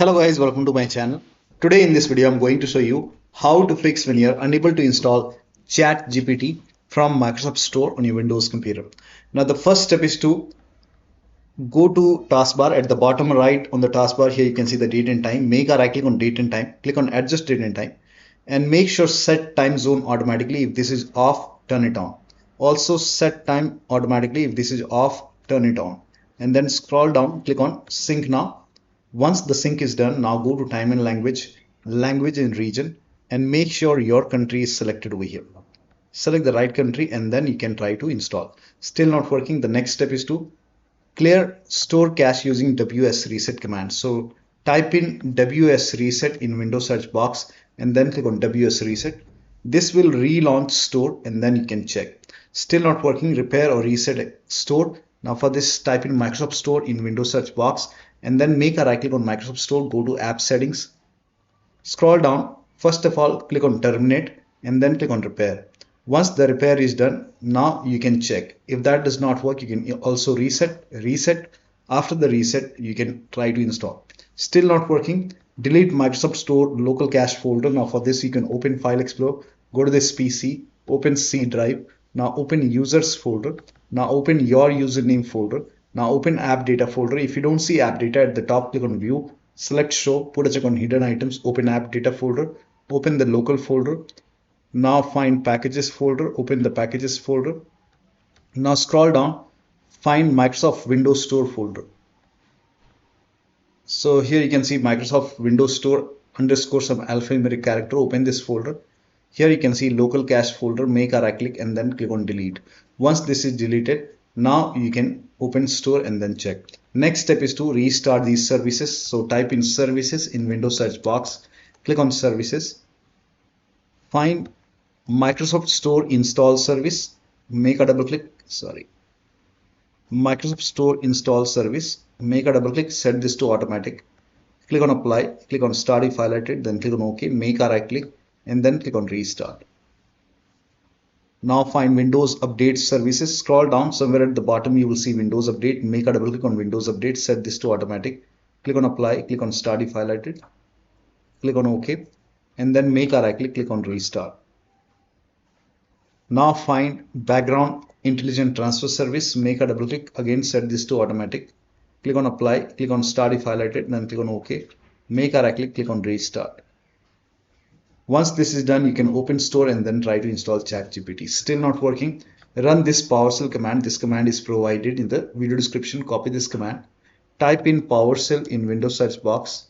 Hello guys, welcome to my channel. Today in this video I'm going to show you how to fix when you're unable to install ChatGPT from Microsoft Store on your Windows computer. Now the first step is to go to taskbar. At the bottom right on the taskbar here you can see the date and time. Make a right click on date and time, click on adjust date and time, and make sure set time zone automatically. If this is off, turn it on. Also set time automatically. If this is off, turn it on, and then scroll down, click on sync now. Once the sync is done, now go to time and language, language and region, and make sure your country is selected over here. Select the right country and then you can try to install. Still not working. The next step is to clear store cache using wsreset command. So type in wsreset in Windows search box and then click on wsreset. This will relaunch store and then you can check. Still not working. Repair or reset store. Now for this, type in Microsoft Store in Windows search box and then make a right click on Microsoft Store, go to app settings, scroll down. First of all, click on terminate and then click on repair. Once the repair is done, now you can check. If that does not work, you can also reset. After the reset, you can try to install. Still not working. Delete Microsoft Store local cache folder. Now for this, you can open File Explorer, go to this PC, open C drive. Now open users folder. Now open your username folder. Now open AppData folder. If you don't see AppData at the top, click on view, select show, put a check on hidden items, open AppData folder, open the local folder. Now find packages folder, open the packages folder. Now scroll down, find Microsoft Windows Store folder. So here you can see Microsoft Windows Store underscore some alphanumeric character, open this folder. Here you can see local cache folder, make a right click and then click on delete. Once this is deleted, now you can open store and then check. Next step is to restart these services. So type in services in Windows search box, click on services, find Microsoft Store install service, make a double click, Microsoft Store install service, make a double click, set this to automatic, click on apply, click on start if highlighted, then click on OK, make a right click and then click on restart. Now find Windows Update Services, scroll down, somewhere at the bottom you will see Windows Update, make a double click on Windows Update, set this to automatic, click on apply, click on start if highlighted, click on OK and then make a right click, click on restart. Now find Background Intelligent Transfer Service, make a double click, again set this to automatic, click on apply, click on start if highlighted, then click on OK, make a right click, click on restart. Once this is done, you can open store and then try to install ChatGPT. Still not working. Run this PowerShell command. This command is provided in the video description. Copy this command. Type in PowerShell in Windows search box.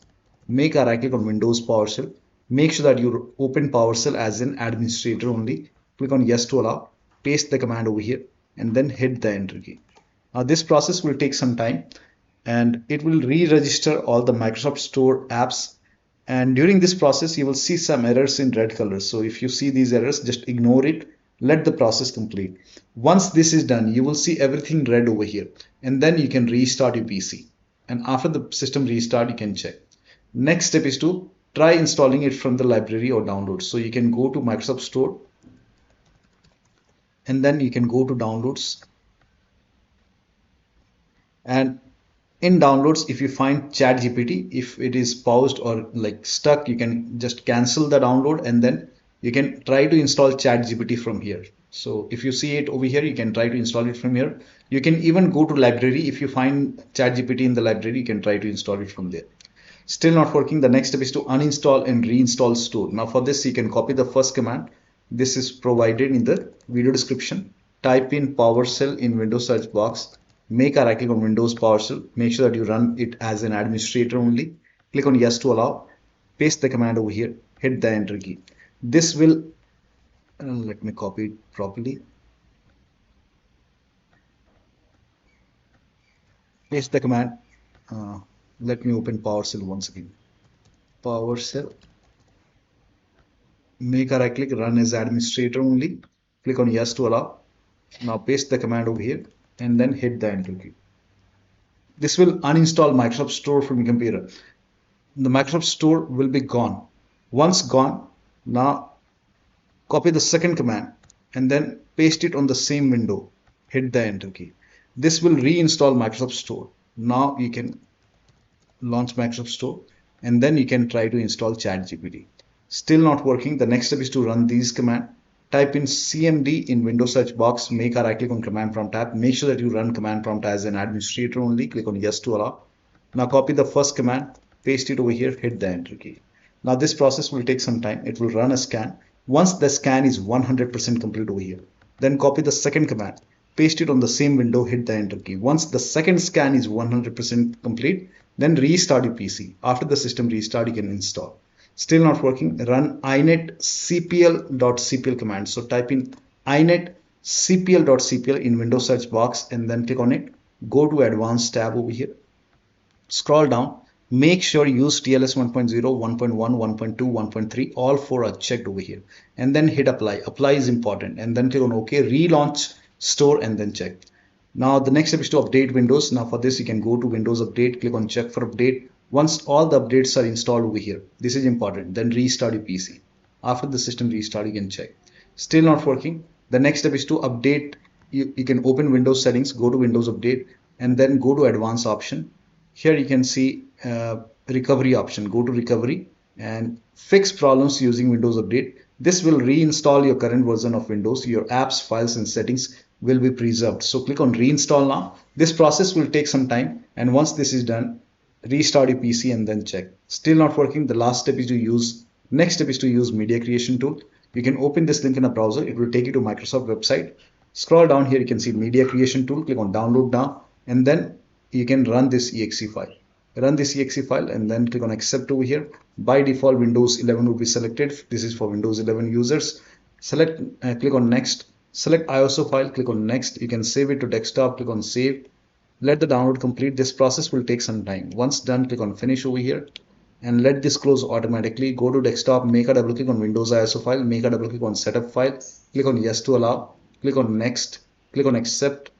Make a right click on Windows PowerShell. Make sure that you open PowerShell as an administrator only. Click on yes to allow. Paste the command over here and then hit the enter key. Now this process will take some time and it will re-register all the Microsoft Store apps. And during this process, you will see some errors in red color. So if you see these errors, just ignore it. Let the process complete. Once this is done, you will see everything red over here. And then you can restart your PC. And after the system restart, you can check. Next step is to try installing it from the library or download. So you can go to Microsoft Store. And then you can go to downloads. And in downloads, if you find ChatGPT, if it is paused or like stuck, you can just cancel the download and then you can try to install ChatGPT from here. So if you see it over here, you can try to install it from here. You can even go to library. If you find ChatGPT in the library, you can try to install it from there. Still not working. The next step is to uninstall and reinstall store. Now for this, you can copy the first command. This is provided in the video description. Type in PowerShell in Windows search box. Make a right click on Windows PowerShell. Make sure that you run it as an administrator only. Click on yes to allow. Paste the command over here. Hit the enter key. This will, let me copy it properly. Paste the command. Let me open PowerShell once again. PowerShell. Make a right click, run as administrator only. Click on yes to allow. Now paste the command over here and then hit the enter key. This will uninstall Microsoft Store from your computer. The Microsoft Store will be gone. Once gone, now copy the second command and then paste it on the same window. Hit the enter key. This will reinstall Microsoft Store. Now you can launch Microsoft Store. and then you can try to install ChatGPT. Still not working. The next step is to run these command. Type in CMD in Windows search box, make a right click on command prompt tab. Make sure that you run command prompt as an administrator only. Click on yes to allow. Now copy the first command, paste it over here, hit the enter key. Now this process will take some time. It will run a scan. Once the scan is 100% complete over here, then copy the second command, paste it on the same window, hit the enter key. Once the second scan is 100% complete, then restart your PC. After the system restart, you can install. Still not working, run inetcpl.cpl command. So type in inetcpl.cpl in Windows search box and then click on it. Go to advanced tab over here. Scroll down. Make sure you use TLS 1.0, 1.1, 1.2, 1.3. All four are checked over here. And then hit apply. Apply is important. And then click on OK. Relaunch store and then check. Now the next step is to update Windows. Now for this you can go to Windows Update. Click on check for update. Once all the updates are installed over here, this is important, then restart your PC. After the system restart, you can check. Still not working. The next step is to update. You can open Windows settings, go to Windows Update, and then go to advanced option. Here you can see recovery option. Go to recovery and fix problems using Windows Update. This will reinstall your current version of Windows. Your apps, files, and settings will be preserved. So click on reinstall now. This process will take some time, and once this is done, restart your PC and then check. Still not working. The next step is to use media creation tool. You can open this link in a browser. It will take you to Microsoft website. Scroll down here, you can see media creation tool. Click on download now, and then you can run this exe file. Run this exe file and then click on accept over here. By default, Windows 11 will be selected. This is for Windows 11 users. Select, click on next. Select ISO file. Click on next. You can save it to desktop. Click on save. Let the download complete. This process will take some time. Once done, click on finish over here and let this close automatically. Go to desktop, make a double click on Windows ISO file, make a double click on setup file, click on yes to allow, click on next, click on accept.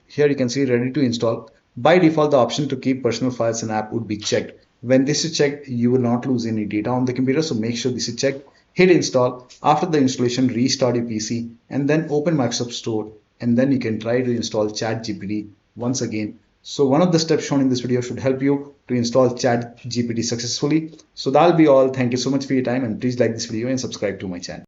Here you can see ready to install. By default, the option to keep personal files and app would be checked. When this is checked, you will not lose any data on the computer, so make sure this is checked. Hit install. After the installation, restart your PC and then open Microsoft Store, and then you can try to install ChatGPT once again. So one of the steps shown in this video should help you to install ChatGPT successfully. So that'll be all. Thank you so much for your time, and please like this video and subscribe to my channel.